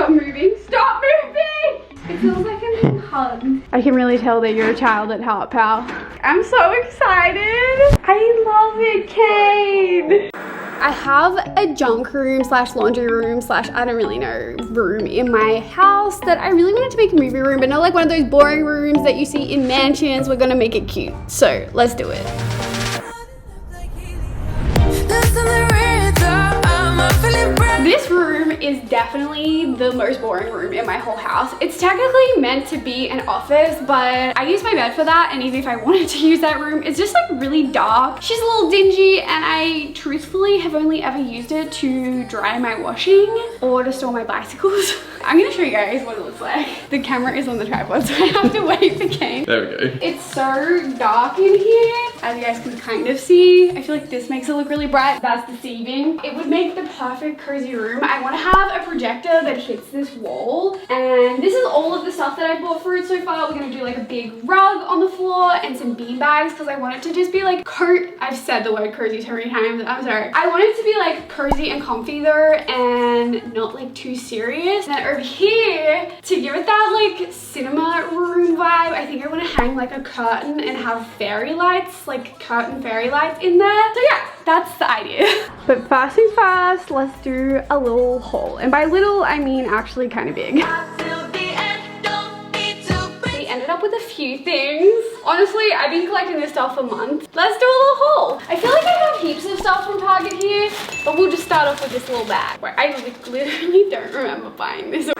Stop moving. Stop moving! It feels like I'm being hugged. I can really tell that you're a child at Heart Pal. I'm so excited. I love it, Kane. I have a junk room slash laundry room slash I don't really know room in my house that I really wanted to make a movie room, but not like one of those boring rooms that you see in mansions. We're gonna make it cute. So let's do it. This room is definitely the most boring room in my whole house. It's technically meant to be an office, but I use my bed for that, and even if I wanted to use that room, it's just like really dark. She's a little dingy, and I truthfully have only ever used it to dry my washing or to store my bicycles. I'm gonna show you guys what it looks like. The camera is on the tripod, so I have to wait for Kane. There we go. It's so dark in here, as you guys can kind of see. I feel like this makes it look really bright. That's deceiving. It would make the perfect cozy room. I want to have a projector that hits this wall, and this is all of the stuff that I bought for it so far. We're gonna do like a big rug on the floor and some bean bags because I want it to just be like I've said the word cozy so many times, I'm sorry. I want it to be like cozy and comfy though, and not like too serious. And then over here, to give it that like cinema room vibe, I think I want to hang like a curtain and have fairy lights, like curtain fairy lights in there. So yeah, that's the idea. But first things first, let's do a little haul. And by little, I mean actually kind of big. We ended up with a few things. Honestly, I've been collecting this stuff for months. Let's do a little haul. I feel like I have heaps of stuff from Target here, but we'll just start off with this little bag. I literally don't remember buying this.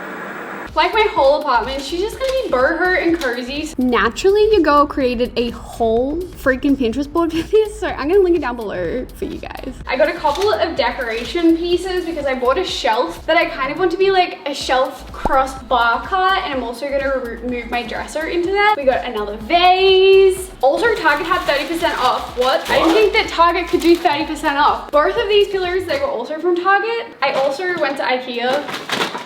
Like my whole apartment, she's just gonna be boho and cozy. Naturally, your girl created a whole freaking Pinterest board for this, so I'm gonna link it down below for you guys. I got a couple of decoration pieces because I bought a shelf that I kind of want to be like a shelf cross bar cut, and I'm also gonna move my dresser into that. We got another vase. Also, Target had 30% off. What? I didn't think that Target could do 30% off. Both of these pillars, they were also from Target. I also went to IKEA,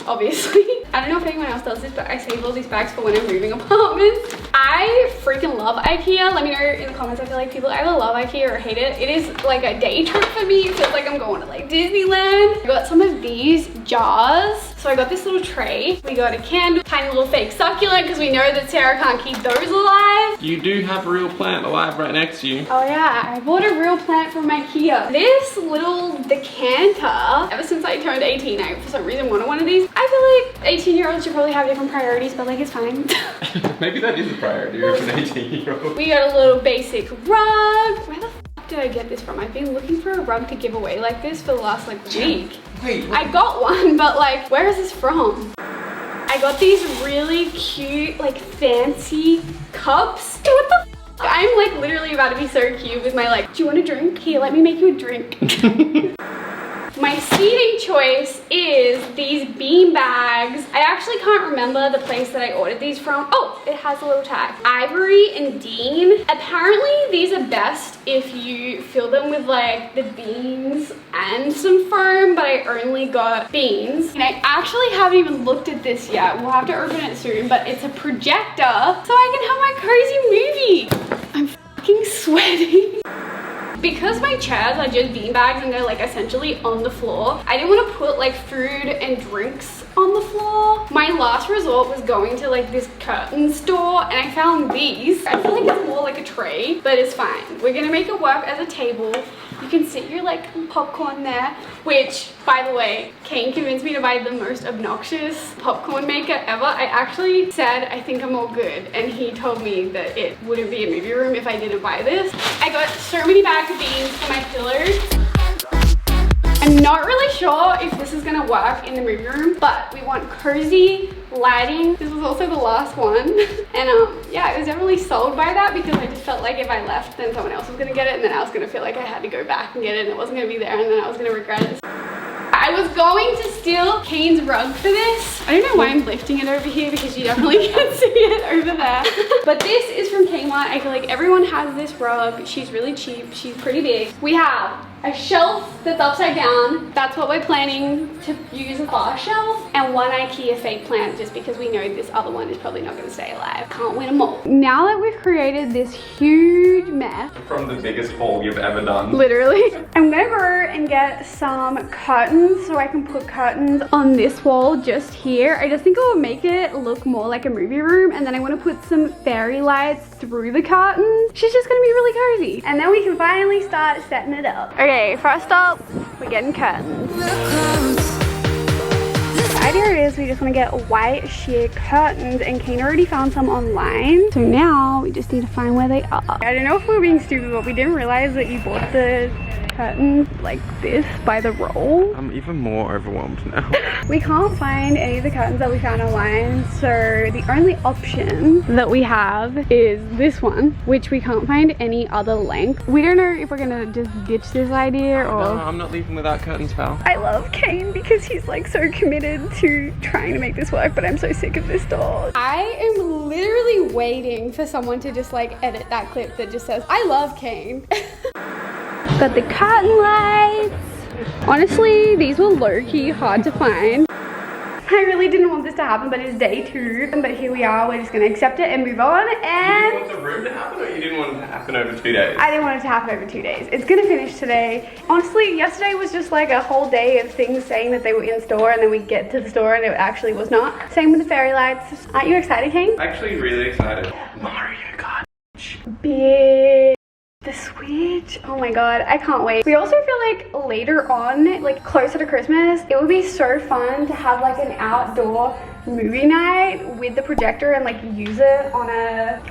obviously. I don't know if anyone else does this, but I save all these bags for when I'm moving apartments. I freaking love IKEA. Let me know in the comments. I feel like people either love IKEA or hate it. It is like a day trip for me. It feels like I'm going to like Disneyland. I got some of these jars. So I got this little tray. We got a candle, tiny little fake succulent because we know that Sarah can't keep those alive. You do have a real plant alive right next to you. Oh yeah, I bought a real plant from IKEA. This little decanter, ever since I turned 18, I for some reason wanted one of these. I feel like 18-year-olds should probably have different priorities, but like it's fine. Maybe that is a priority for an 18-year-old. We got a little basic rug. Where the f did I get this from? I've been looking for a rug to give away like this for the last like week. Wait, what? I got one, but like, where is this from? I got these really cute, like fancy cups. Hey, what the f? I'm like literally about to be so cute with my like, do you want a drink? Here, let me make you a drink. My seating choice is these bean bags. I actually can't remember the place that I ordered these from. Oh, it has a little tag. Ivory and Dean. Apparently these are best if you fill them with like the beans and some foam, but I only got beans. And I actually haven't even looked at this yet. We'll have to open it soon, but it's a projector so I can have my cozy movie. I'm fucking sweating. Because my chairs are just bean bags and they're like essentially on the floor, I didn't want to put like food and drinks on the floor. My last resort was going to like this curtain store and I found these. I feel like it's more like a tray, but it's fine. We're gonna make it work as a table. You can sit your like popcorn there, which by the way, Kane convinced me to buy the most obnoxious popcorn maker ever. I actually said, I think I'm all good. And he told me that it wouldn't be a movie room if I didn't buy this. I got so many bags of beans for my pillars. I'm not really sure if this is gonna work in the movie room, but we want cozy lighting. This was also the last one. And yeah, I was definitely sold by that because I just felt like if I left, then someone else was gonna get it and then I was gonna feel like I had to go back and get it and it wasn't gonna be there and then I was gonna regret it. I was going to steal Kane's rug for this. I don't know why I'm lifting it over here because you definitely can't see it over there. But this is from Kmart. I feel like everyone has this rug. She's really cheap. She's pretty big. We have a shelf that's upside down. That's what we're planning to use as our shelf. And one IKEA fake plant just because we know this other one is probably not going to stay alive. Can't win them all. Now that we've created this huge mess. From the biggest haul you've ever done. Literally. I'm going to go and get some curtains so I can put curtains on this wall just here. I just think it will make it look more like a movie room. And then I want to put some fairy lights through the curtains. She's just going to be really cozy. And then we can finally start setting it up. Okay, first up, we're getting curtains. The idea is we just want to get white sheer curtains, and Kane already found some online. So now we just need to find where they are. I don't know if we're being stupid, but we didn't realize that you bought the curtains like this by the roll. I'm even more overwhelmed now. We can't find any of the curtains that we found online, so the only option that we have is this one, which we can't find any other length. We don't know if we're gonna just ditch this idea or... No, I'm not leaving without curtains, pal. I love Kane because he's like so committed to trying to make this work, but I'm so sick of this door. I am literally waiting for someone to just like edit that clip that just says, I love Kane. Got the curtain lights. Honestly, these were low-key hard to find. I really didn't want this to happen, but it's day 2. But here we are, we're just gonna accept it and move on. And you want the room to happen, or you didn't want it to happen over 2 days? I didn't want it to happen over 2 days. It's gonna finish today. Honestly, yesterday was just like a whole day of things saying that they were in store, and then we get to the store and it actually was not. Same with the fairy lights. Aren't you excited, Kane? Actually, really excited. Mario Kart. Bitch. The Switch, oh my god, I can't wait. We also feel like later on, like closer to Christmas, it would be so fun to have like an outdoor movie night with the projector and like use it on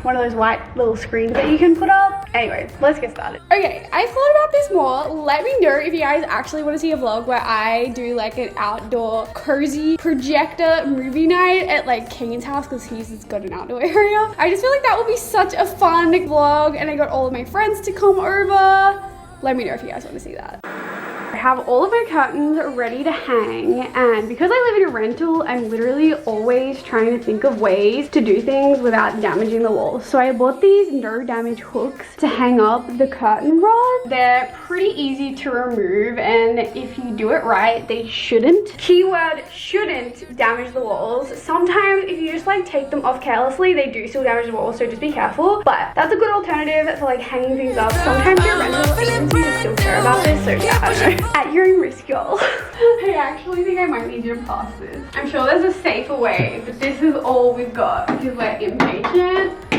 one of those white little screens that you can put up. Anyway, let's get started. Okay, I thought about this more. Let me know if you guys actually want to see a vlog where I do like an outdoor cozy projector movie night at like Kane's house, because he's got an outdoor area. I just feel like that would be such a fun vlog, and I got all of my friends to come over. Let me know if you guys want to see that. I have all of my curtains ready to hang, and because I live in a rental, I'm literally always trying to think of ways to do things without damaging the walls. So I bought these no damage hooks to hang up the curtain rod. They're pretty easy to remove, and if you do it right, they shouldn't. Keyword shouldn't damage the walls. Sometimes if you just like take them off carelessly, they do still damage the walls, so just be careful. But that's a good alternative for like hanging things up. Sometimes your rental agencies still care about this, so yeah, I don't know. At your own risk, y'all. I actually think I might need you to pass this. I'm sure there's a safer way, but this is all we've got because we're impatient.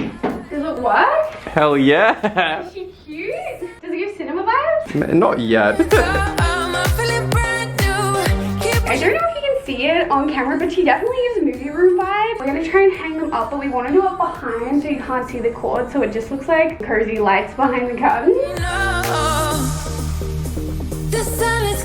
Does it work? Hell yeah! Is she cute? Does it give cinema vibes? Not yet. I don't know if you can see it on camera, but she definitely gives a movie room vibe. We're gonna try and hang them up, but we want to do it behind so you can't see the cord, so it just looks like cozy lights behind the curtain.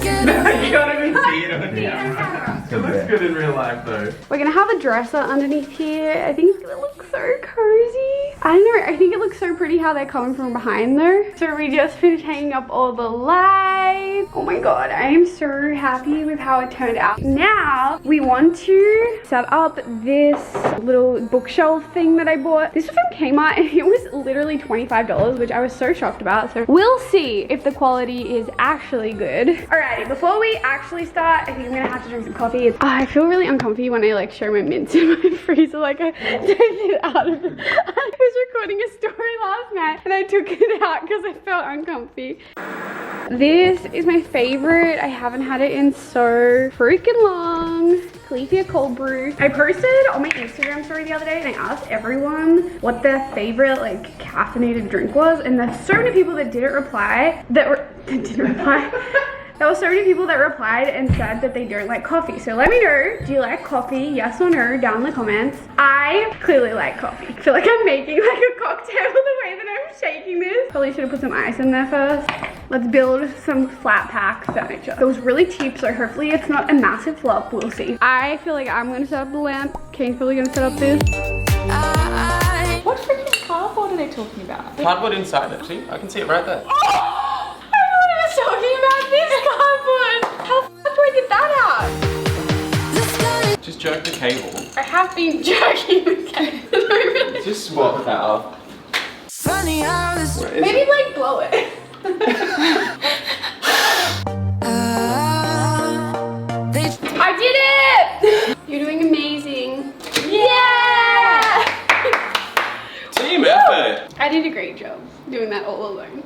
You can't even see it on camera. It looks good in real life though. We're gonna have a dresser underneath here. I think it's gonna look so cozy. I don't know, I think it looks so pretty how they're coming from behind though. So we just finished hanging up all the lights. Oh my god, I am so happy with how it turned out. Now we want to set up this little bookshelf thing that I bought. This was from Kmart and it was literally $25, which I was so shocked about. So we'll see if the quality is actually good. Alrighty, before we actually start, I think I'm gonna have to drink some coffee. I feel really uncomfy when I like show my mints in my freezer, like I take it out of it. I was recording a story last night and I took it out because I felt uncomfy. This is my favorite. I haven't had it in so freaking long. Califia cold brew. I posted on my Instagram story the other day and I asked everyone what their favorite like caffeinated drink was, and there's so many people that didn't reply. There were so many people that replied and said that they don't like coffee. So let me know, do you like coffee? Yes or no, down in the comments. I clearly like coffee. I feel like I'm making like a cocktail the way that I'm shaking this. Probably should have put some ice in there first. Let's build some flat pack furniture. It was really cheap, so hopefully it's not a massive flop. We'll see. I feel like I'm gonna set up the lamp. Kane's probably gonna set up this. What freaking cardboard are they talking about? Cardboard inside it, see? I can see it right there. Talking about this cardboard. How the fuck do I get that out? Just jerk the cable. I have been jerking the cable. Just swap that up. Maybe like blow it. You're doing amazing. Yeah! Team effort. I did a great job doing that all alone.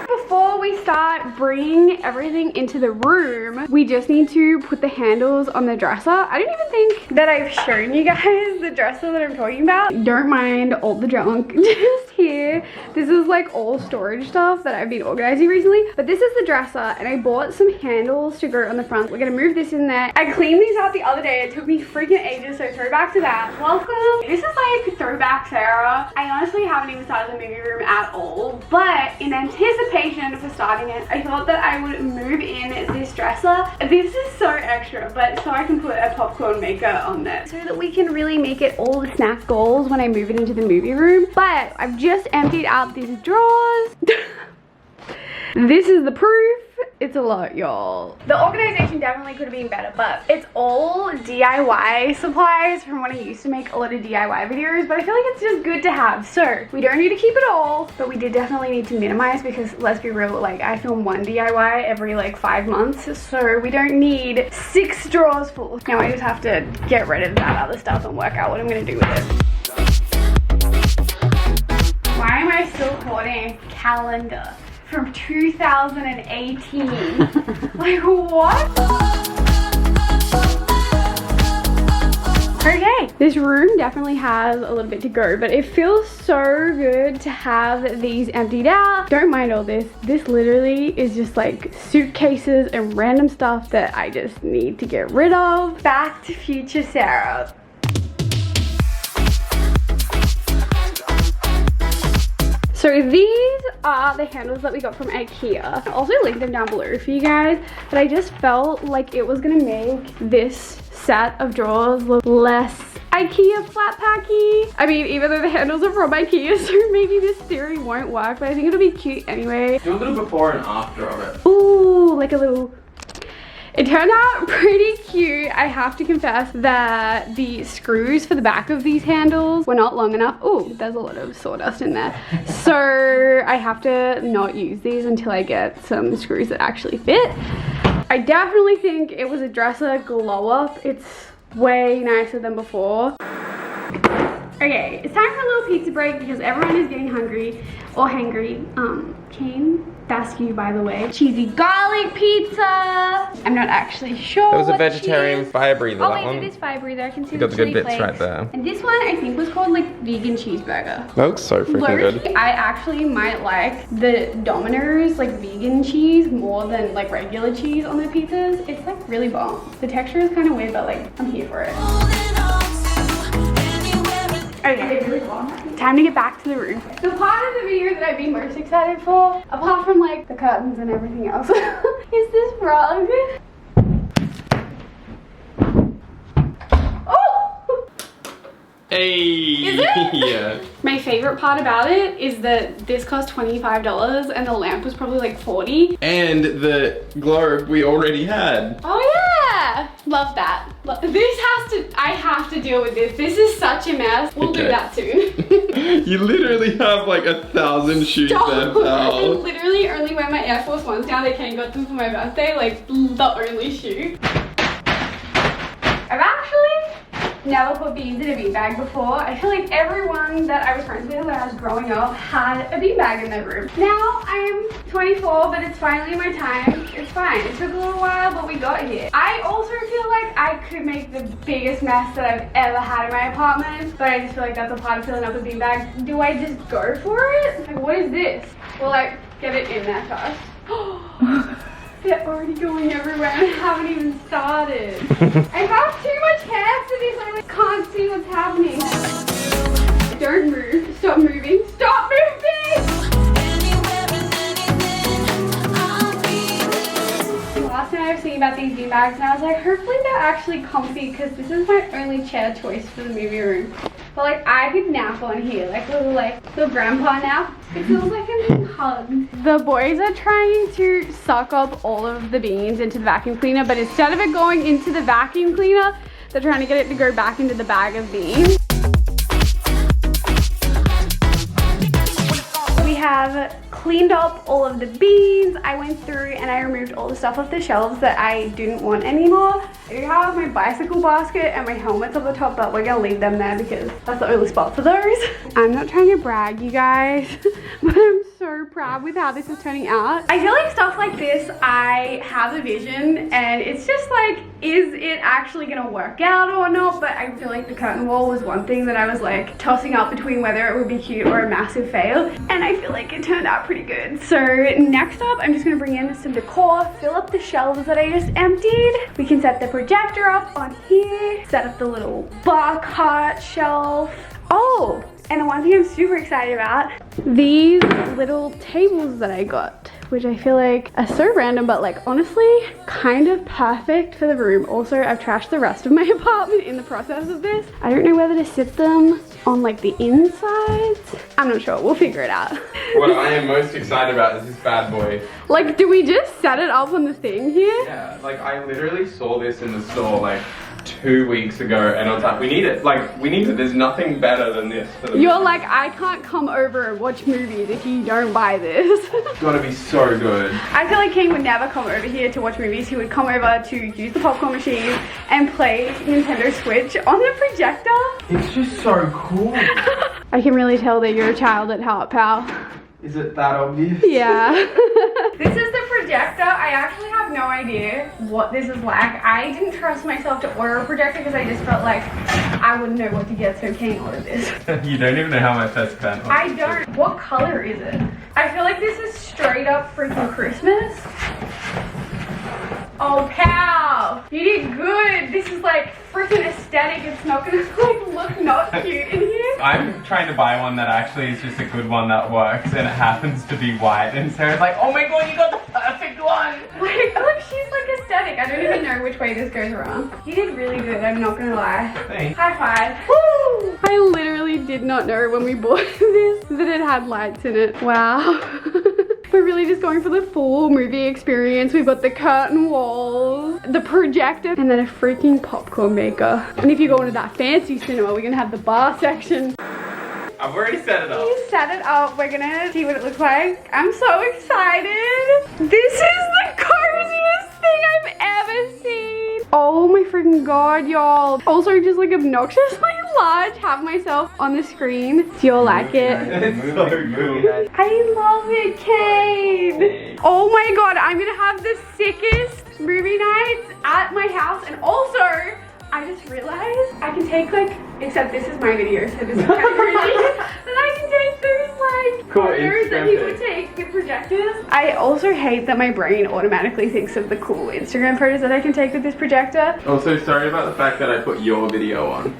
Before we start bringing everything into the room, we just need to put the handles on the dresser. I don't even think that I've shown you guys the dresser that I'm talking about. Don't mind all the junk just here. This is like all storage stuff that I've been organizing recently, but this is the dresser and I bought some handles to go on the front. We're gonna move this in there. I cleaned these out the other day. It took me freaking ages, so throwback to that. Welcome. This is like throwback Sarah. I honestly haven't even started the movie room at all, but in anticipation for starting it, I thought that I would move in this dresser. This is so extra, but so I can put a popcorn maker on there so that we can really make it all the snack goals when I move it into the movie room. But I've just emptied out these drawers. This is the proof. It's a lot, y'all. The organization definitely could have been better, but it's all DIY supplies from when I used to make a lot of DIY videos, but I feel like it's just good to have. So we don't need to keep it all, but we did definitely need to minimize because let's be real, like I film one DIY every like 5 months, so we don't need 6 drawers full. Now I just have to get rid of that other stuff and work out what I'm gonna do with it. Why am I still holding a calendar from 2018? Like what? Okay, this room definitely has a little bit to go, but it feels so good to have these emptied out. Don't mind all this. This literally is just like suitcases and random stuff that I just need to get rid of. Back to future Sarah. So these are the handles that we got from IKEA. I'll also link them down below for you guys, but I just felt like it was gonna make this set of drawers look less IKEA flat packy. I mean, even though the handles are from IKEA, so maybe this theory won't work, but I think it'll be cute anyway. Do a little before and after of it. Ooh, like a little... It turned out pretty cute. I have to confess that the screws for the back of these handles were not long enough. Oh, there's a lot of sawdust in there. So I have to not use these until I get some screws that actually fit. I definitely think it was a dresser glow up. It's way nicer than before. Okay, it's time for a little pizza break because everyone is getting hungry or hangry. Kane, that's you by the way. Cheesy garlic pizza. I'm not actually sure. There was a vegetarian fire breather. Oh that wait, one. it is fire breather. I can see You got the good chili bits flakes. right there. And this one I think was called like vegan cheeseburger. That looks so freaking good. I actually might like the Domino's like vegan cheese more than like regular cheese on their pizzas. It's like really bomb. The texture is kind of weird, but like I'm here for it. Okay, time to get back to the room. The part of the video that I'd be most excited for, apart from like the curtains and everything else, is this rug. Oh! Hey! Is it? Yeah. My favorite part about it is that this cost $25 and the lamp was probably like $40. And the globe we already had. Oh yeah! Love that. This has to, I have to deal with this. This is such a mess. We'll do that soon. You literally have like 1,000 shoes there, I pal. literally only wear my Air Force Ones now. They Kane got them for my birthday, like the only shoe. I've actually never put beans in a beanbag before. I feel like everyone that I was friends with when I was growing up had a beanbag in their room. Now I am 24, but it's finally my time. It's fine. It took a little while, but we got here. I also feel like I could make the biggest mess that I've ever had in my apartment, but I just feel like that's a part of filling up a beanbag. Do I just go for it? Like, what is this? Well, like, get it in there first. They're already going everywhere and I haven't even started. I have too much hair for this. I like, can't see what's happening. Don't move. Stop moving. Stop moving! Last night I was thinking about these beanbags and I was like, hopefully they're actually comfy because this is my only chair choice for the movie room. But like I could nap on here, like little grandpa nap. It feels like I'm being hugged. The boys are trying to suck up all of the beans into the vacuum cleaner, but instead of it going into the vacuum cleaner, they're trying to get it to go back into the bag of beans. We have cleaned up all of the beans. I went through and I removed all the stuff off the shelves that I didn't want anymore. I do have my bicycle basket and my helmets on the top, but we're gonna leave them there because that's the only spot for those. I'm not trying to brag, you guys, but I'm so proud with how this is turning out. I feel like stuff like this, I have a vision and it's just like, is it actually gonna work out or not? But I feel like the curtain wall was one thing that I was like tossing up between whether it would be cute or a massive fail, and I feel like it turned out pretty good. So next up, I'm just gonna bring in some decor, fill up the shelves that I just emptied. We can set the projector up on here, set up the little bar cart shelf. Oh, and the one thing I'm super excited about, these little tables that I got, which I feel like are so random, but like honestly, kind of perfect for the room. Also, I've trashed the rest of my apartment in the process of this. I don't know whether to sit them on like the insides. I'm not sure, we'll figure it out. What I am most excited about is this bad boy. Like, do we just set it up on the thing here? Yeah, like I literally saw this in the store like 2 weeks ago and I was like, we need it. Like, we need it. There's nothing better than this. You're like, I can't come over and watch movies if you don't buy this. It's gotta be so good. I feel like King would never come over here to watch movies. He would come over to use the popcorn machine and play Nintendo Switch on the projector. It's just so cool. I can really tell that you're a child at heart, pal. Is it that obvious? Yeah. This is the projector. I actually have no idea what this is like. I didn't trust myself to order a projector because I just felt like I wouldn't know what to get, so King ordered this. You don't even know how much I spent. I don't. What color is it? I feel like this is straight up freaking Christmas. Oh, pal, you did good. This is like freaking aesthetic. It's not gonna like look not cute in here. I'm trying to buy one that actually is just a good one that works, and it happens to be white. And Sarah's like, oh my god, you got the perfect one. Like, look, she's like aesthetic. I don't even know which way this goes around. You did really good, I'm not gonna lie. Thanks. High five. Woo! I literally did not know when we bought this that it had lights in it. Wow. We're really just going for the full movie experience. We've got the curtain walls, the projector, and then a freaking popcorn maker. And if you go into that fancy cinema, we're gonna have the bar section. I've already set it up. You set it up. We're gonna see what it looks like. I'm so excited. This is the coziest thing I've ever seen. Oh my freaking god, y'all. Also just like obnoxiously large. Have myself on the screen. Do you all like it? It's so good. I love it, Kate. Oh my god, I'm gonna have the sickest movie nights at my house. And also, I just realized I can take like, except this is my video, so this is kind of crazy. But I can take those like cool photos that you would take with projectors. I also hate that my brain automatically thinks of the cool Instagram photos that I can take with this projector. Also, sorry about the fact that I put your video on.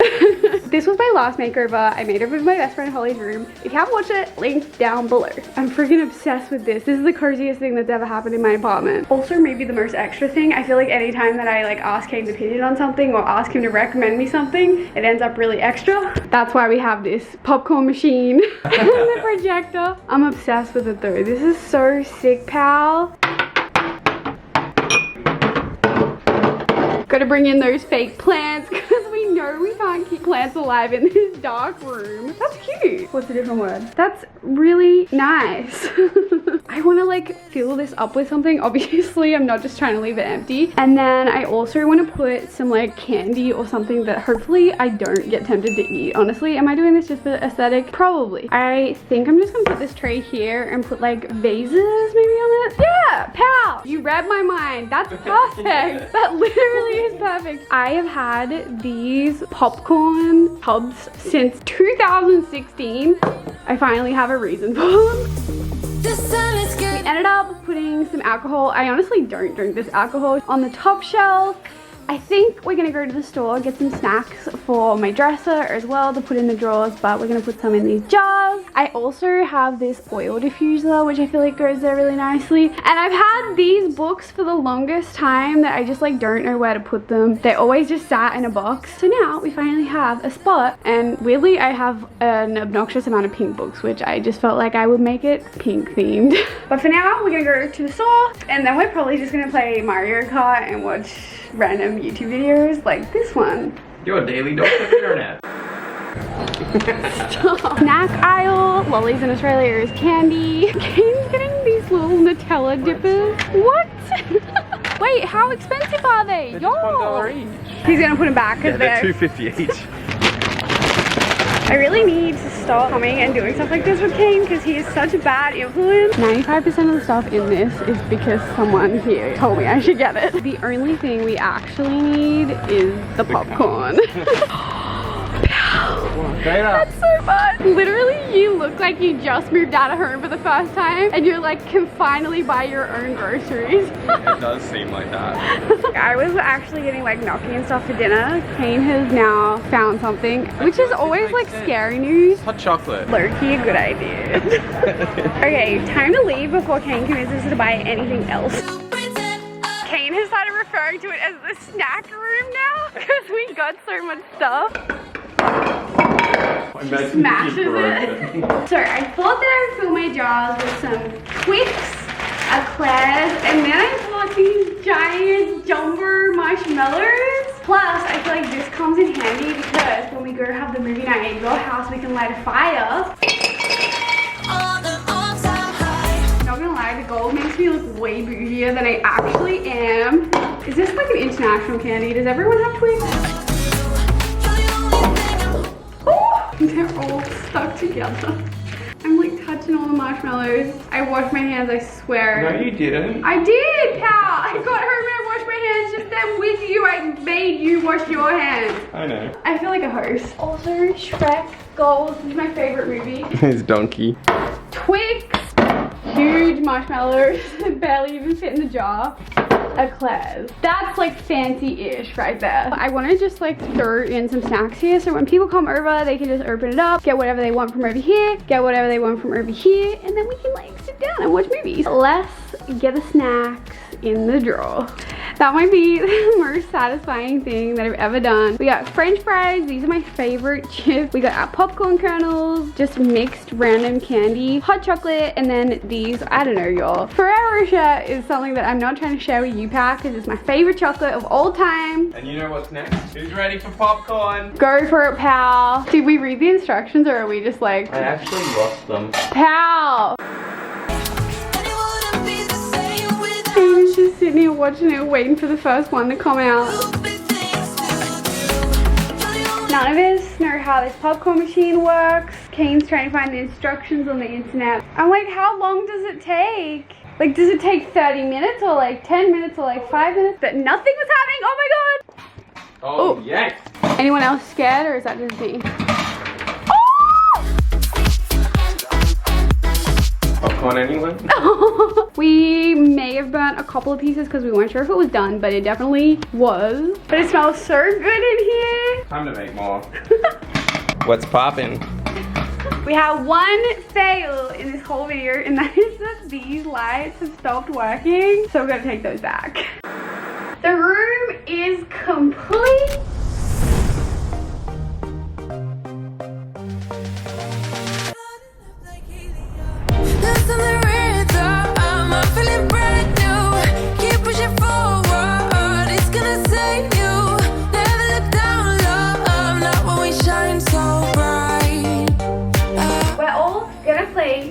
This was my last makeover. I made it with my best friend Holly's room. If you haven't watched it, link down below. I'm freaking obsessed with this. This is the coziest thing that's ever happened in my apartment. Also, maybe the most extra thing. I feel like anytime that I like ask Kane's opinion on something or ask him to recommend me something, it ends up really extra. That's why we have this popcorn machine and the projector. I'm obsessed with it though. This is so sick, pal. Gotta bring in those fake plants because we know we can't keep plants alive in this dark room. That's cute. What's a different word? That's really nice. I want to like fill this up with something. Obviously, I'm not just trying to leave it empty. And then I also want to put some like candy or something that hopefully I don't get tempted to eat. Honestly, am I doing this just for aesthetic? Probably. I think I'm just gonna put this tray here and put like vases maybe on it. Yeah, pal, you read my mind. That's perfect. That literally is perfect. I have had these popcorn tubs since 2016. I finally have a reason for them. We ended up putting some alcohol. I honestly don't drink this alcohol on the top shelf. I think we're gonna go to the store, get some snacks for my dresser as well to put in the drawers, but we're gonna put some in these jars. I also have this oil diffuser, which I feel like goes there really nicely. And I've had these books for the longest time that I just like don't know where to put them. They always just sat in a box. So now we finally have a spot, and weirdly I have an obnoxious amount of pink books, which I just felt like I would make it pink themed. But for now, we're gonna go to the store, and then we're probably just gonna play Mario Kart and watch random YouTube videos like this one. Your daily dose of internet. Stop. Snack aisle. Lollies in Australia is candy. Kane's getting these little Nutella dippers. What? Wait, how expensive are they? They're just $1 each. He's gonna put them back because They're $2.50 each. I really need to stop coming and doing stuff like this with Kane because he is such a bad influence. 95% of the stuff in this is because someone here told me I should get it. The only thing we actually need is the popcorn. That's so fun. Literally, you look like you just moved out of home for the first time and you're like, can finally buy your own groceries. It does seem like that. I was actually getting like gnocchi and stuff for dinner. Kane has now found something, which is always like scary news. Hot chocolate. Low-key a good idea. Okay, time to leave before Kane convinces us to buy anything else. Kane has started referring to it as the snack room now because we got so much stuff. Smashes it. So I thought that I would fill my jars with some Twix, eclairs, and then I bought these giant jumbo marshmallows. Plus, I feel like this comes in handy because when we go have the movie night at your house, we can light a fire. Not gonna lie, the gold makes me look way bougier than I actually am. Is this like an international candy? Does everyone have Twix? They're all stuck together. I'm like touching all the marshmallows. I washed my hands, I swear. No, you didn't. I did, pal. I got home and I washed my hands just then with you. I made you wash your hands. I know. I feel like a host. Also, Shrek Gold. This is my favorite movie. His donkey. Twix. Huge marshmallows. Barely even fit in the jar. Eclairs. That's like fancy-ish right there. I want to just like throw in some snacks here so when people come over they can just open it up, get whatever they want from over here, get whatever they want from over here, and then we can like sit down and watch movies. Let's get the snacks in the drawer. That might be the most satisfying thing that I've ever done. We got French fries. These are my favorite chips. We got our popcorn kernels, just mixed random candy, hot chocolate, and then these, I don't know y'all. Ferrero Rocher is something that I'm not trying to share with you, pal, because it's my favorite chocolate of all time. And you know what's next? Who's ready for popcorn? Go for it, pal. Did we read the instructions or are we just like... I actually lost them. Pal! Kane's just sitting here watching it, waiting for the first one to come out. None of us know how this popcorn machine works. Kane's trying to find the instructions on the internet. I'm like, how long does it take? Like, does it take 30 minutes or like 10 minutes or like 5 minutes? But nothing was happening, oh my god! Oh, yes! Anyone else scared or is that just me? Popcorn anyone? We may have burnt a couple of pieces because we weren't sure if it was done, but it definitely was. But it smells so good in here. Time to make more. What's poppin'? We have one fail in this whole video, and that is that these lights have stopped working. So we're gonna take those back. The room is complete.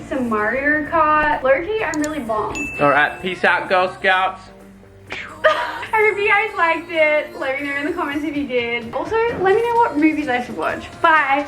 Some Mario Kart. Low-key, I'm really bummed. Alright, peace out, Girl Scouts. I hope you guys liked it. Let me know in the comments if you did. Also, let me know what movies I should watch. Bye.